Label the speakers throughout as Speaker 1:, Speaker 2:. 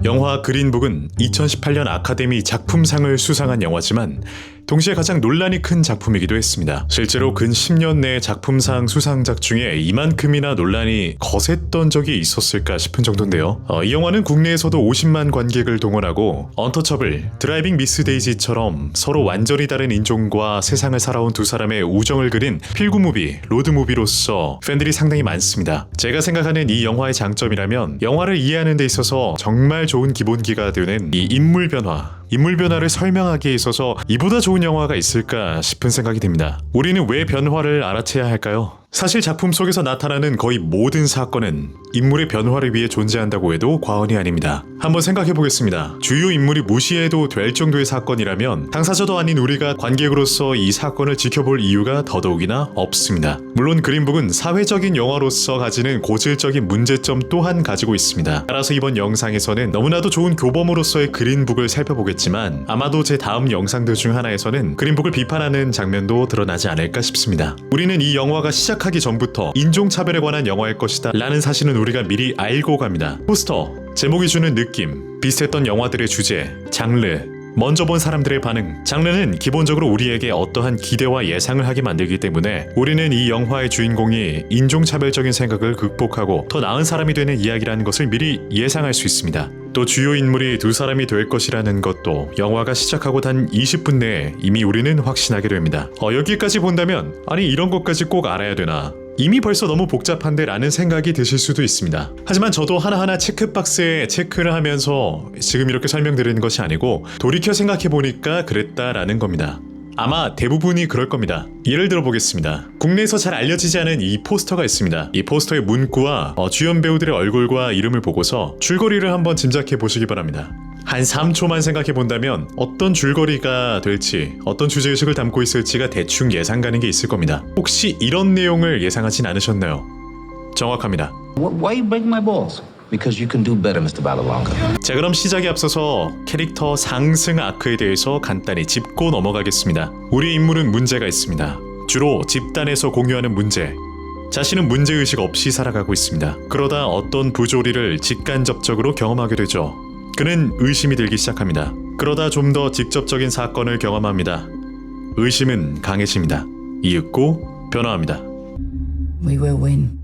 Speaker 1: 영화 그린북은 2018년 아카데미 작품상을 수상한 영화지만 동시에 가장 논란이 큰 작품이기도 했습니다. 실제로 근 10년 내 작품상 수상작 중에 이만큼이나 논란이 거셌던 적이 있었을까 싶은 정도인데요. 이 영화는 국내에서도 50만 관객을 동원하고 언터처블, 드라이빙 미스 데이지처럼 서로 완전히 다른 인종과 세상을 살아온 두 사람의 우정을 그린 필구무비, 로드무비로서 팬들이 상당히 많습니다. 제가 생각하는 이 영화의 장점이라면 영화를 이해하는 데 있어서 정말 좋은 기본기가 되는 이 인물 변화를 설명하기에 있어서 이보다 좋은 영화가 있을까 싶은 생각이 듭니다. 우리는 왜 변화를 알아채야 할까요? 사실 작품 속에서 나타나는 거의 모든 사건은 인물의 변화를 위해 존재한다고 해도 과언이 아닙니다. 한번 생각해 보겠습니다. 주요 인물이 무시해도 될 정도의 사건이라면 당사자도 아닌 우리가 관객으로서 이 사건을 지켜볼 이유가 더더욱이나 없습니다. 물론 그린북은 사회적인 영화로서 가지는 고질적인 문제점 또한 가지고 있습니다. 따라서 이번 영상에서는 너무나도 좋은 교범으로서의 그린북을 살펴보겠지만 아마도 제 다음 영상들 중 하나에서는 그린북을 비판하는 장면도 드러나지 않을까 싶습니다. 우리는 이 영화가 시작하기 전부터 인종차별에 관한 영화일 것이다 라는 사실은 우리가 미리 알고 갑니다. 포스터, 제목이 주는 느낌, 비슷했던 영화들의 주제, 장르, 먼저 본 사람들의 반응. 장르는 기본적으로 우리에게 어떠한 기대와 예상을 하게 만들기 때문에 우리는 이 영화의 주인공이 인종차별적인 생각을 극복하고 더 나은 사람이 되는 이야기라는 것을 미리 예상할 수 있습니다. 또 주요 인물이 두 사람이 될 것이라는 것도 영화가 시작하고 단 20분 내에 이미 우리는 확신하게 됩니다. 여기까지 본다면 아니 이런 것까지 꼭 알아야 되나? 이미 벌써 너무 복잡한데 라는 생각이 드실 수도 있습니다. 하지만 저도 하나하나 체크박스에 체크를 하면서 지금 이렇게 설명드리는 것이 아니고 돌이켜 생각해보니까 그랬다라는 겁니다. 아마 대부분이 그럴 겁니다. 예를 들어보겠습니다. 국내에서 잘 알려지지 않은 이 포스터가 있습니다. 이 포스터의 문구와 주연 배우들의 얼굴과 이름을 보고서 줄거리를 한번 짐작해 보시기 바랍니다. 한 3초만 생각해 본다면 어떤 줄거리가 될지, 어떤 주제의식을 담고 있을지가 대충 예상 가는 게 있을 겁니다. 혹시 이런 내용을 예상하진 않으셨나요? 정확합니다.
Speaker 2: Why you break my balls? Because you can do better, Mr. Ballalonga.
Speaker 1: 자, 그럼 시작에 앞서서 캐릭터 상승 아크에 대해서 간단히 짚고 넘어가겠습니다. 우리의 인물은 문제가 있습니다. 주로 집단에서 공유하는 문제. 자신은 문제의식 없이 살아가고 있습니다. 그러다 어떤 부조리를 직간접적으로 경험하게 되죠. 그는 의심이 들기 시작합니다. 그러다 좀 더 직접적인 사건을 경험합니다. 의심은 강해집니다. 이윽고 변화합니다.
Speaker 3: We will win.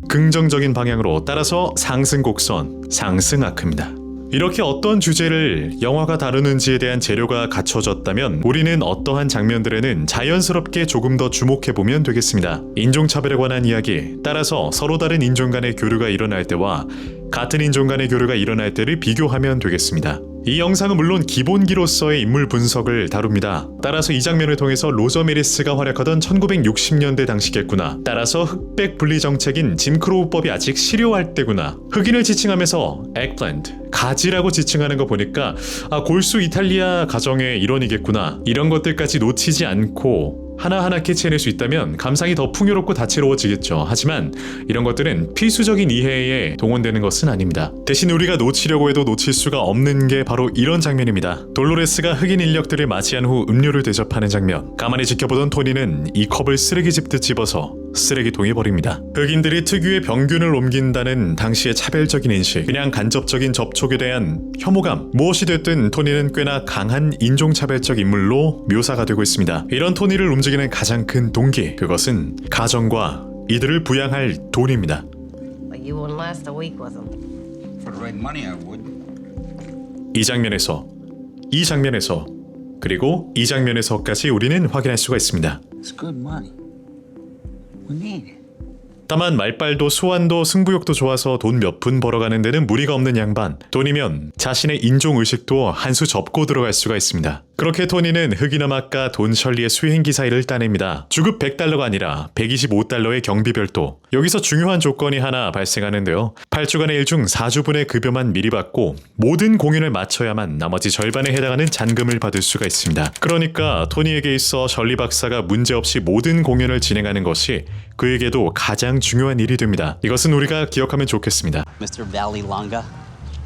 Speaker 1: 긍정적인 방향으로 따라서 상승 곡선, 상승 아크입니다. 이렇게 어떤 주제를 영화가 다루는지에 대한 재료가 갖춰졌다면 우리는 어떠한 장면들에는 자연스럽게 조금 더 주목해보면 되겠습니다. 인종차별에 관한 이야기, 따라서 서로 다른 인종 간의 교류가 일어날 때와 같은 인종 간의 교류가 일어날 때를 비교하면 되겠습니다. 이 영상은 물론 기본기로서의 인물 분석을 다룹니다. 따라서 이 장면을 통해서 로저 메리스가 활약하던 1960년대 당시겠구나. 따라서 흑백 분리 정책인 짐크로우법이 아직 실효할 때구나. 흑인을 지칭하면서 에그플랜트, 가지라고 지칭하는 거 보니까 골수 이탈리아 가정의 일원이겠구나. 이런 것들까지 놓치지 않고 하나하나 캐치해낼 수 있다면 감상이 더 풍요롭고 다채로워지겠죠. 하지만 이런 것들은 필수적인 이해에 동원되는 것은 아닙니다. 대신 우리가 놓치려고 해도 놓칠 수가 없는 게 바로 이런 장면입니다. 돌로레스가 흑인 인력들을 맞이한 후 음료를 대접하는 장면. 가만히 지켜보던 토니는 이 컵을 쓰레기집 듯 집어서 쓰레기통에 버립니다. 흑인들이 특유의 병균을 옮긴다는 당시의 차별적인 인식, 그냥 간접적인 접촉에 대한 혐오감, 무엇이 됐든 토니는 꽤나 강한 인종차별적 인물로 묘사가 되고 있습니다. 이런 토니를 움직이는 가장 큰 동기, 그것은 가정과 이들을 부양할 돈입니다.
Speaker 4: But you wouldn't last a week with them.
Speaker 2: For the right money, I would.
Speaker 1: 이 장면에서 그리고 이 장면에서까지 우리는 확인할 수가 있습니다.
Speaker 2: It's good money. We need it.
Speaker 1: 다만 말빨도 수완도 승부욕도 좋아서 돈 몇 푼 벌어가는 데는 무리가 없는 양반. 돈이면 자신의 인종의식도 한 수 접고 들어갈 수가 있습니다. 그렇게 토니는 흑인 음악가 돈 셜리의 수행기 사이를 따냅니다. 주급 $100가 아니라 $125의 경비 별도. 여기서 중요한 조건이 하나 발생하는데요. 8주간의 일 중 4주분의 급여만 미리 받고 모든 공연을 마쳐야만 나머지 절반에 해당하는 잔금을 받을 수가 있습니다. 그러니까 토니에게 있어 셜리 박사가 문제없이 모든 공연을 진행하는 것이 그에게도 가장 중요한 일이 됩니다. 이것은 우리가 기억하면 좋겠습니다.
Speaker 5: Mr. Vallelonga.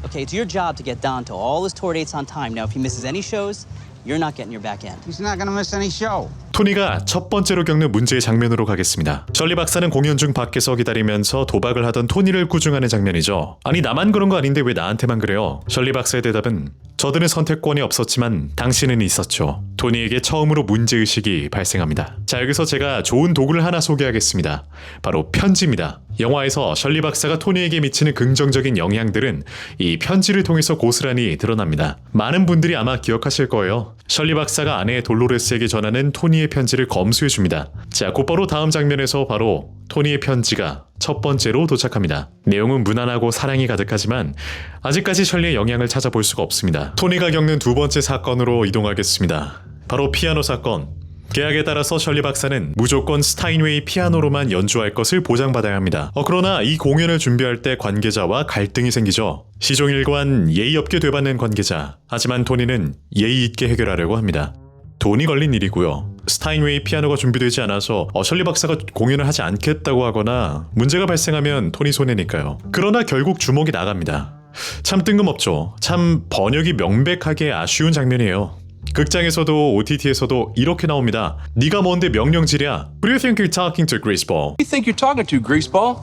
Speaker 5: Okay, it's your job to get Don to all his tour dates on time. Now, if he misses any shows, you're not getting your back end.
Speaker 2: He's not gonna miss any show.
Speaker 1: 토니가 첫 번째로 겪는 문제의 장면으로 가겠습니다. 셜리 박사는 공연 중 밖에서 기다리면서 도박을 하던 토니를 꾸중하는 장면이죠. 아니 나만 그런 거 아닌데 왜 나한테만 그래요? 셜리 박사의 대답은 저들은 선택권이 없었지만 당신은 있었죠. 토니에게 처음으로 문제의식이 발생합니다. 자, 여기서 제가 좋은 도구를 하나 소개하겠습니다. 바로 편지입니다. 영화에서 셜리 박사가 토니에게 미치는 긍정적인 영향들은 이 편지를 통해서 고스란히 드러납니다. 많은 분들이 아마 기억하실 거예요. 셜리 박사가 아내 돌로레스에게 전하는 토니의 편지를 검수해줍니다. 자, 곧바로 다음 장면에서 바로 토니의 편지가 첫 번째로 도착합니다. 내용은 무난하고 사랑이 가득하지만 아직까지 셜리의 영향을 찾아볼 수가 없습니다. 토니가 겪는 두 번째 사건으로 이동하겠습니다. 바로 피아노 사건. 계약에 따라서 셜리 박사는 무조건 스타인웨이 피아노로만 연주할 것을 보장받아야 합니다. 그러나 이 공연을 준비할 때 관계자와 갈등이 생기죠. 시종일관 예의 없게 되받는 관계자. 하지만 토니는 예의 있게 해결하려고 합니다. 돈이 걸린 일이고요. 스타인웨이 피아노가 준비되지 않아서 셜리 박사가 공연을 하지 않겠다고 하거나 문제가 발생하면 토니 손해니까요. 그러나 결국 주목이 나갑니다. 참 뜬금없죠. 참 번역이 명백하게 아쉬운 장면이에요. 극장에서도 OTT에서도 이렇게 나옵니다. 네가 뭔데 명령질이야? Who do you think you're talking to, Greaseball?
Speaker 6: You think you're talking to, Greaseball?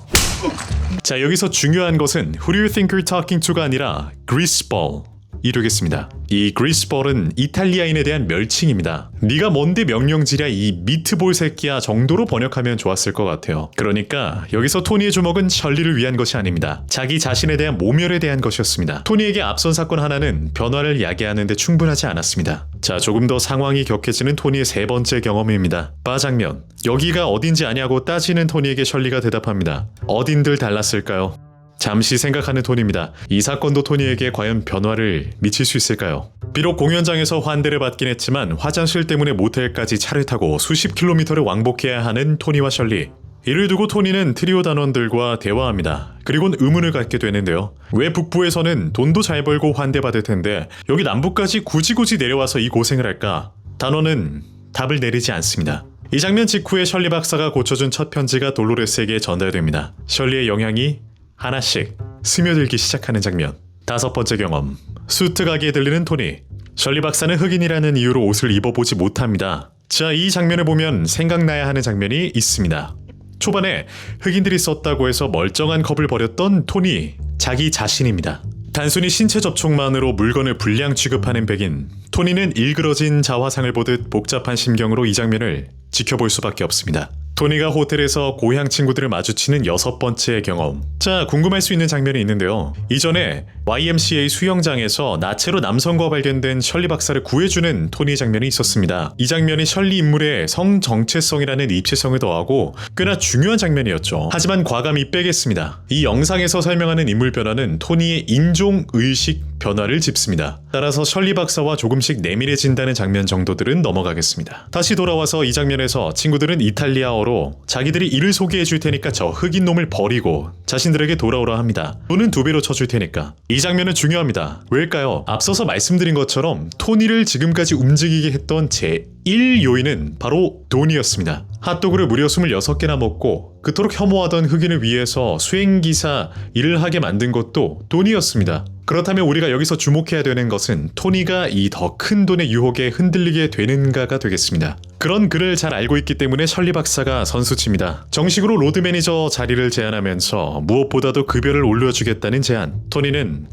Speaker 1: 자, 여기서 중요한 것은 Who do you think you're talking to가 아니라 Greaseball 이 되겠습니다. 이 Greaseball은 이탈리아인에 대한 멸칭입니다. 네가 뭔데 명령질이야 이 미트볼 새끼야 정도로 번역하면 좋았을 것 같아요. 그러니까 여기서 토니의 주먹은 셜리를 위한 것이 아닙니다. 자기 자신에 대한 모멸에 대한 것이었습니다. 토니에게 앞선 사건 하나는 변화를 야기하는 데 충분하지 않았습니다. 자, 조금 더 상황이 격해지는 토니의 세 번째 경험입니다. 바 장면. 여기가 어딘지 아냐고 따지는 토니에게 셜리가 대답합니다. 어딘들 달랐을까요? 잠시 생각하는 토니입니다. 이 사건도 토니에게 과연 변화를 미칠 수 있을까요? 비록 공연장에서 환대를 받긴 했지만 화장실 때문에 모텔까지 차를 타고 수십 킬로미터를 왕복해야 하는 토니와 셜리. 이를 두고 토니는 트리오 단원들과 대화합니다. 그리고는 의문을 갖게 되는데요. 왜 북부에서는 돈도 잘 벌고 환대받을 텐데 여기 남부까지 굳이 내려와서 이 고생을 할까? 단원은 답을 내리지 않습니다. 이 장면 직후에 셜리 박사가 고쳐준 첫 편지가 돌로레스에게 전달됩니다. 셜리의 영향이 하나씩 스며들기 시작하는 장면. 다섯 번째 경험. 수트 가게에 들리는 토니. 셜리 박사는 흑인이라는 이유로 옷을 입어보지 못합니다. 자, 이 장면을 보면 생각나야 하는 장면이 있습니다. 초반에 흑인들이 썼다고 해서 멀쩡한 컵을 버렸던 토니 자기 자신입니다. 단순히 신체 접촉만으로 물건을 불량 취급하는 백인. 토니는 일그러진 자화상을 보듯 복잡한 심경으로 이 장면을 지켜볼 수밖에 없습니다. 토니가 호텔에서 고향 친구들을 마주치는 여섯 번째 경험. 자, 궁금할 수 있는 장면이 있는데요. 이전에 YMCA 수영장에서 나체로 남성과 발견된 셜리 박사를 구해주는 토니 장면이 있었습니다. 이 장면이 셜리 인물의 성 정체성이라는 입체성을 더하고 꽤나 중요한 장면이었죠. 하지만 과감히 빼겠습니다. 이 영상에서 설명하는 인물 변화는 토니의 인종의식 변화를 짚습니다. 따라서 셜리 박사와 조금씩 내밀해진다는 장면 정도들은 넘어가겠습니다. 다시 돌아와서 이 장면에서 친구들은 이탈리아어로 자기들이 이를 소개해 줄 테니까 저 흑인 놈을 버리고 자신들에게 돌아오라 합니다. 돈은 2배로 쳐줄 테니까. 이 장면은 중요합니다. 왜일까요? 앞서서 말씀드린 것처럼 토니를 지금까지 움직이게 했던 제1 요인은 바로 돈이었습니다. 핫도그를 무려 26개나 먹고 그토록 혐오하던 흑인을 위해서 수행기사 일을 하게 만든 것도 돈이었습니다. 그렇다면 우리가 여기서 주목해야 되는 것은 토니가 이 더 큰 돈의 유혹에 흔들리게 되는가가 되겠습니다. 그런 그를 잘 알고 있기 때문에 셜리 박사가 선수칩니다. 정식으로 로드 매니저 자리를 제안하면서 무엇보다도 급여를 올려주겠다는 제안. 토니는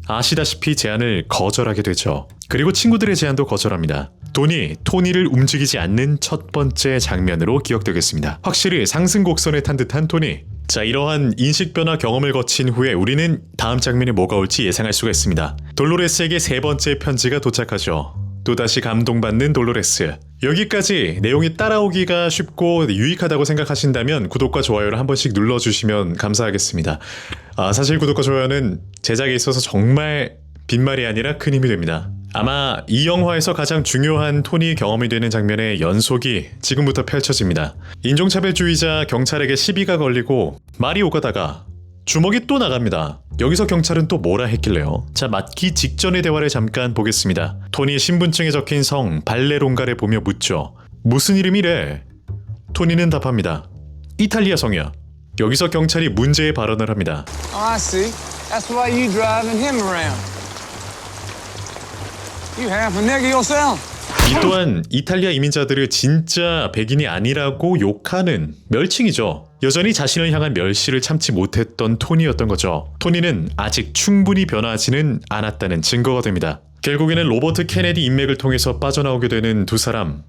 Speaker 1: 아시다시피 제안을 거절하게 되죠. 그리고 친구들의 제안도 거절합니다. 돈이 토니를 움직이지 않는 첫 번째 장면으로 기억되겠습니다. 확실히 상승 곡선에 탄 듯한 토니. 자, 이러한 인식 변화 경험을 거친 후에 우리는 다음 장면이 뭐가 올지 예상할 수가 있습니다. 돌로레스에게 세 번째 편지가 도착하죠. 또다시 감동받는 돌로레스. 여기까지 내용이 따라오기가 쉽고 유익하다고 생각하신다면 구독과 좋아요를 한 번씩 눌러주시면 감사하겠습니다. 사실 구독과 좋아요는 제작에 있어서 정말 빈말이 아니라 큰 힘이 됩니다. 아마 이 영화에서 가장 중요한 토니 경험이 되는 장면의 연속이 지금부터 펼쳐집니다. 인종차별주의자 경찰에게 시비가 걸리고 말이 오가다가 주먹이 또 나갑니다. 여기서 경찰은 또 뭐라 했길래요? 자, 맞기 직전의 대화를 잠깐 보겠습니다. 토니의 신분증에 적힌 성 발레론가를 보며 묻죠. 무슨 이름이래? 토니는 답합니다. 이탈리아 성이야. 여기서 경찰이 문제의 발언을 합니다.
Speaker 6: Oh, I see. That's why you driving him around. You half a nigger yourself.
Speaker 1: 이 또한 이탈리아 이민자들을 진짜 백인이 아니라고 욕하는 멸칭이죠. 여전히 자신을 향한 멸시를 참지 못했던 토니였던 거죠. 토니는 아직 충분히 변하지는 않았다는 증거가 됩니다. 결국에는 로버트 케네디 인맥을 통해서 빠져나오게 되는 두 사람.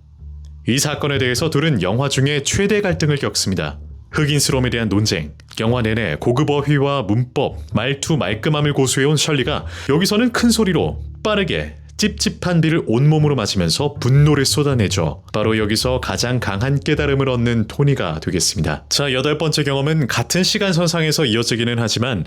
Speaker 1: 이 사건에 대해서 둘은 영화 중에 최대 갈등을 겪습니다. 흑인스러움에 대한 논쟁, 영화 내내 고급 어휘와 문법, 말투, 말끔함을 고수해온 셜리가 여기서는 큰 소리로 빠르게 찝찝한 비를 온몸으로 맞으면서 분노를 쏟아내죠. 바로 여기서 가장 강한 깨달음을 얻는 토니가 되겠습니다. 자, 8번째 경험은 같은 시간선상에서 이어지기는 하지만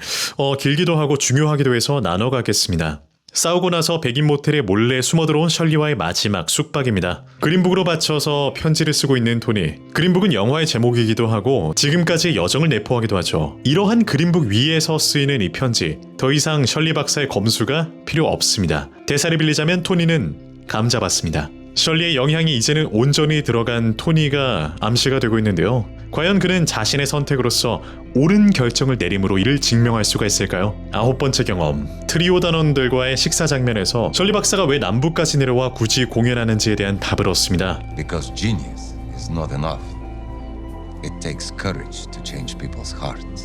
Speaker 1: 길기도 하고 중요하기도 해서 나눠가겠습니다. 싸우고 나서 백인 모텔에 몰래 숨어들어온 셜리와의 마지막 숙박입니다. 그린북으로 바쳐서 편지를 쓰고 있는 토니. 그린북은 영화의 제목이기도 하고 지금까지의 여정을 내포하기도 하죠. 이러한 그린북 위에서 쓰이는 이 편지, 더 이상 셜리 박사의 검수가 필요 없습니다. 대사를 빌리자면 토니는 감잡았습니다. 셜리의 영향이 이제는 온전히 들어간 토니가 암시가 되고 있는데요. 과연 그는 자신의 선택으로서 옳은 결정을 내림으로 이를 증명할 수가 있을까요? 9번째 경험, 트리오 단원들과의 식사 장면에서 셜리 박사가 왜 남부까지 내려와 굳이 공연하는지에 대한 답을 얻습니다.
Speaker 7: Because genius is not enough. It takes courage to change people's hearts.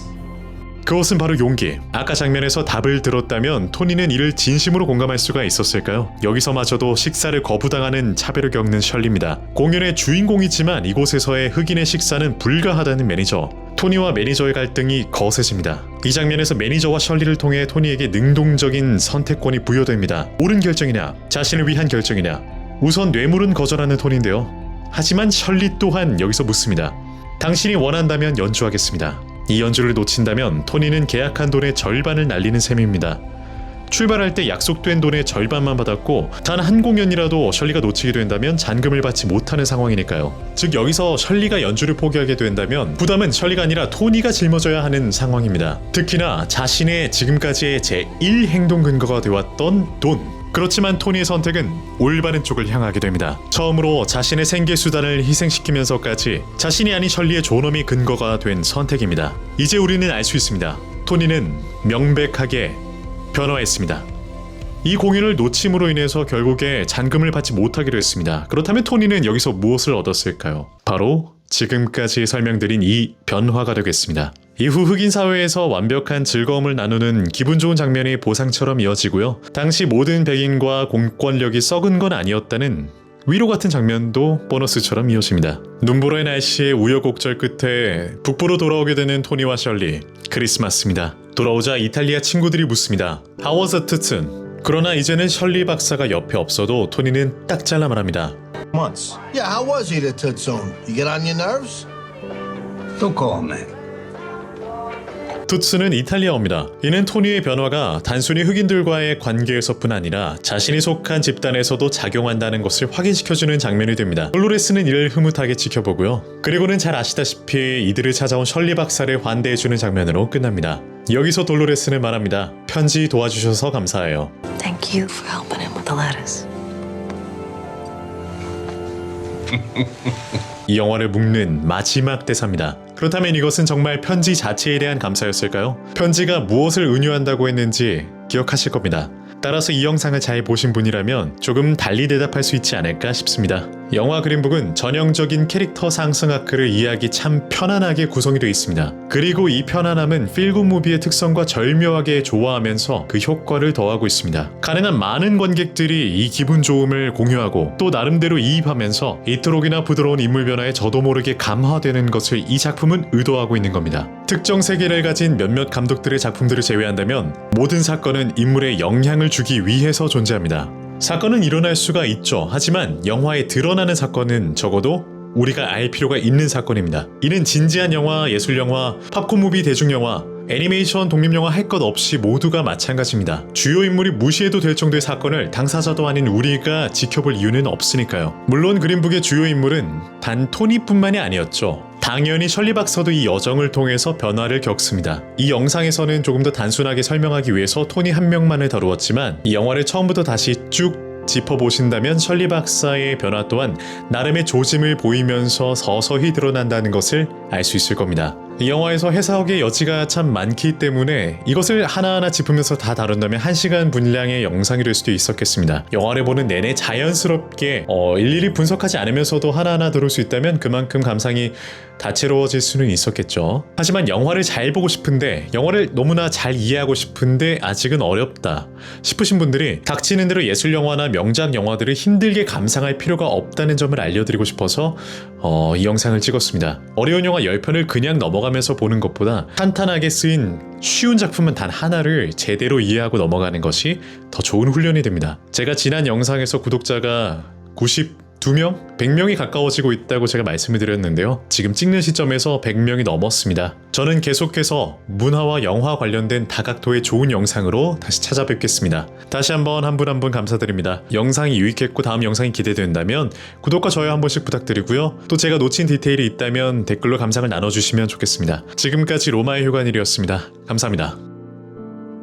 Speaker 1: 그것은 바로 용기. 아까 장면에서 답을 들었다면 토니는 이를 진심으로 공감할 수가 있었을까요? 여기서마저도 식사를 거부당하는 차별을 겪는 셜리입니다. 공연의 주인공이지만 이곳에서의 흑인의 식사는 불가하다는 매니저. 토니와 매니저의 갈등이 거세집니다. 이 장면에서 매니저와 셜리를 통해 토니에게 능동적인 선택권이 부여됩니다. 옳은 결정이냐, 자신을 위한 결정이냐. 우선 뇌물은 거절하는 토니인데요. 하지만 셜리 또한 여기서 묻습니다. 당신이 원한다면 연주하겠습니다. 이 연주를 놓친다면 토니는 계약한 돈의 절반을 날리는 셈입니다. 출발할 때 약속된 돈의 절반만 받았고 단 한 공연이라도 셜리가 놓치게 된다면 잔금을 받지 못하는 상황이니까요. 즉 여기서 셜리가 연주를 포기하게 된다면 부담은 셜리가 아니라 토니가 짊어져야 하는 상황입니다. 특히나 자신의 지금까지의 제1 행동 근거가 되었던 돈. 그렇지만 토니의 선택은 올바른 쪽을 향하게 됩니다. 처음으로 자신의 생계수단을 희생시키면서까지 자신이 아닌 셜리의 존엄이 근거가 된 선택입니다. 이제 우리는 알 수 있습니다. 토니는 명백하게 변화했습니다. 이 공연을 놓침으로 인해서 결국에 잔금을 받지 못하기로 했습니다. 그렇다면 토니는 여기서 무엇을 얻었을까요? 바로 지금까지 설명드린 이 변화가 되겠습니다. 이후 흑인 사회에서 완벽한 즐거움을 나누는 기분 좋은 장면이 보상처럼 이어지고요. 당시 모든 백인과 공권력이 썩은 건 아니었다는 위로 같은 장면도 보너스처럼 이어집니다. 눈보라의 날씨의 우여곡절 끝에 북부로 돌아오게 되는 토니와 셜리. 크리스마스입니다. 돌아오자 이탈리아 친구들이 묻습니다. How was the Tutsun? 그러나 이제는 셜리 박사가 옆에 없어도 토니는 딱 잘라 말합니다.
Speaker 8: Months.
Speaker 9: Yeah, how was he, the Tutsun? You get on your nerves?
Speaker 8: Don't call him that.
Speaker 1: 투츠는 이탈리아어입니다. 이는 토니의 변화가 단순히 흑인들과의 관계에서뿐 아니라 자신이 속한 집단에서도 작용한다는 것을 확인시켜주는 장면이 됩니다. 돌로레스는 이를 흐뭇하게 지켜보고요. 그리고는 잘 아시다시피 이들을 찾아온 셜리 박사를 환대해주는 장면으로 끝납니다. 여기서 돌로레스는 말합니다. 편지 도와주셔서 감사해요.
Speaker 4: Thank you for helping him with the letters.
Speaker 1: 이 영화를 묶는 마지막 대사입니다. 그렇다면 이것은 정말 편지 자체에 대한 감사였을까요? 편지가 무엇을 은유한다고 했는지 기억하실 겁니다. 따라서 이 영상을 잘 보신 분이라면 조금 달리 대답할 수 있지 않을까 싶습니다. 영화 그린북은 전형적인 캐릭터 상승 아크를 이해하기 참 편안하게 구성이 되어 있습니다. 그리고 이 편안함은 필굿 무비의 특성과 절묘하게 조화하면서 그 효과를 더하고 있습니다. 가능한 많은 관객들이 이 기분 좋음을 공유하고 또 나름대로 이입하면서 이토록이나 부드러운 인물 변화에 저도 모르게 감화되는 것을 이 작품은 의도하고 있는 겁니다. 특정 세계를 가진 몇몇 감독들의 작품들을 제외한다면 모든 사건은 인물에 영향을 주기 위해서 존재합니다. 사건은 일어날 수가 있죠. 하지만 영화에 드러나는 사건은 적어도 우리가 알 필요가 있는 사건입니다. 이는 진지한 영화, 예술영화, 팝콘 무비, 대중영화, 애니메이션, 독립영화 할 것 없이 모두가 마찬가지입니다. 주요 인물이 무시해도 될 정도의 사건을 당사자도 아닌 우리가 지켜볼 이유는 없으니까요. 물론 그린북의 주요 인물은 단 토니뿐만이 아니었죠. 당연히 셜리 박사도 이 여정을 통해서 변화를 겪습니다. 이 영상에서는 조금 더 단순하게 설명하기 위해서 토니 한 명만을 다루었지만 이 영화를 처음부터 다시 쭉 짚어보신다면 셜리 박사의 변화 또한 나름의 조짐을 보이면서 서서히 드러난다는 것을 알 수 있을 겁니다. 이 영화에서 해석의 여지가 참 많기 때문에 이것을 하나하나 짚으면서 다 다룬다면 1시간 분량의 영상이 될 수도 있었겠습니다. 영화를 보는 내내 자연스럽게 일일이 분석하지 않으면서도 하나하나 들을 수 있다면 그만큼 감상이 다채로워질 수는 있었겠죠. 하지만 영화를 잘 보고 싶은데, 영화를 너무나 잘 이해하고 싶은데 아직은 어렵다 싶으신 분들이 닥치는 대로 예술영화나 명작 영화들을 힘들게 감상할 필요가 없다는 점을 알려드리고 싶어서 이 영상을 찍었습니다. 어려운 영화 10편을 그냥 넘어가면서 보는 것보다 탄탄하게 쓰인 쉬운 작품은 단 하나를 제대로 이해하고 넘어가는 것이 더 좋은 훈련이 됩니다. 제가 지난 영상에서 구독자가 92명? 100명이 가까워지고 있다고 제가 말씀을 드렸는데요. 지금 찍는 시점에서 100명이 넘었습니다. 저는 계속해서 문화와 영화 관련된 다각도의 좋은 영상으로 다시 찾아뵙겠습니다. 다시 한번 한 분 한 분 감사드립니다. 영상이 유익했고 다음 영상이 기대된다면 구독과 좋아요 한 번씩 부탁드리고요. 또 제가 놓친 디테일이 있다면 댓글로 감상을 나눠주시면 좋겠습니다. 지금까지 로마의 휴관일이었습니다. 감사합니다.